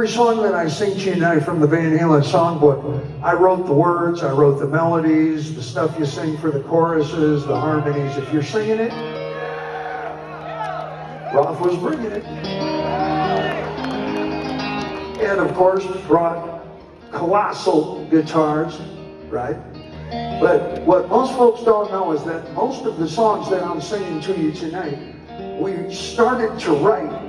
every song that I sing to you tonight from the Van Halen songbook, I wrote the words, I wrote the melodies, the stuff you sing for the choruses, the harmonies. If you're singing it, Roth was bringing it. And of course, brought colossal guitars, right? But what most folks don't know is that most of the songs that I'm singing to you tonight, we started to write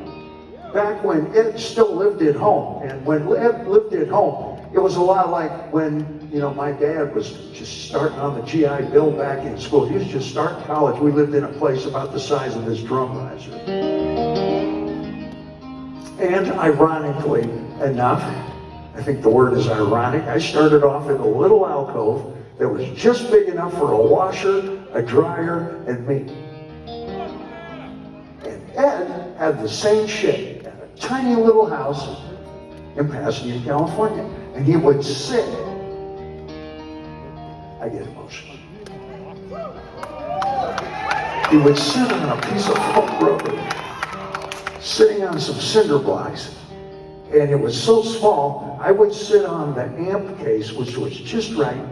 back when Ed still lived at home. And when Ed lived at home, it was a lot like when, you know, my dad was just starting on the GI Bill back in school. He was just starting college. We lived in a place about the size of this drum riser. And ironically enough, I think the word is ironic, I started off in a little alcove that was just big enough for a washer, a dryer, and me. And Ed had the same shit at a tiny little house in Pasadena, California. And he would sit, I get emotional. He would sit on a piece of foam rubber, sitting on some cinder blocks, and it was so small, I would sit on the amp case, which was just right,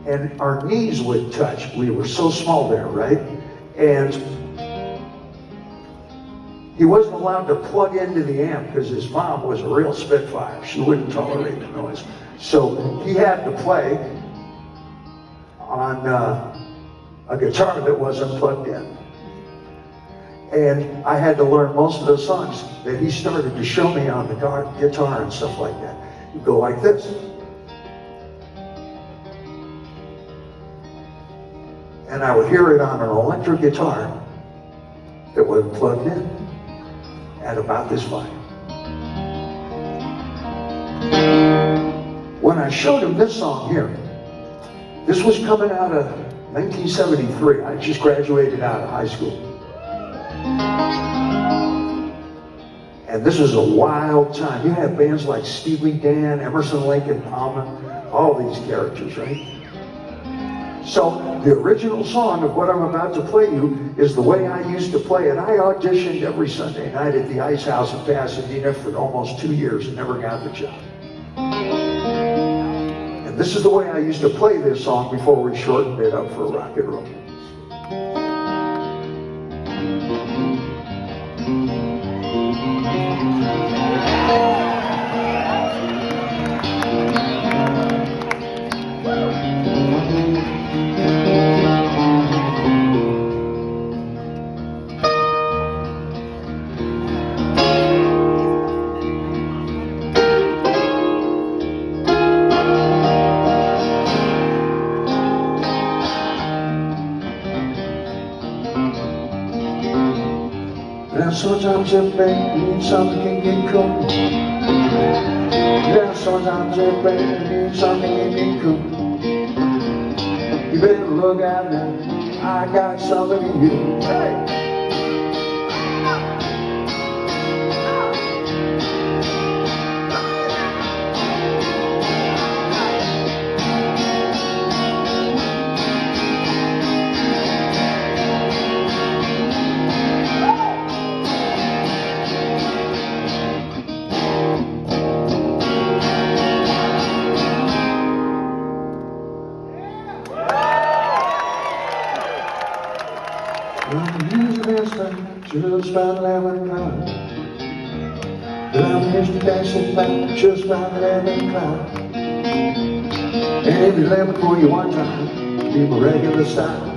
and our knees would touch. We were so small there, right? And he wasn't allowed to plug into the amp because his mom was a real spitfire. She wouldn't tolerate the noise. So he had to play on a guitar that wasn't plugged in. And I had to learn most of the songs that he started to show me on the guitar and stuff like that. You go like this. And I would hear it on an electric guitar that wasn't plugged in at about this volume. When I showed him this song here, this was coming out of 1973. I just graduated out of high school. And this was a wild time. You had bands like Steely Dan, Emerson, Lake and Palmer, all these characters, right? So the original song of what I'm about to play you is the way I used to play it. I auditioned every Sunday night at the Ice House in Pasadena for almost 2 years and never got the job. And this is the way I used to play this song before we shortened it up for rock and roll. Now sometimes it means something can get cold. Yeah, sometimes it means something can get cold. You better look out now, I got something in you. Hey! Just about 11 o'clock. But I'm used to dancing back just about 11 o'clock. And if you let me for you one time, be my regular style.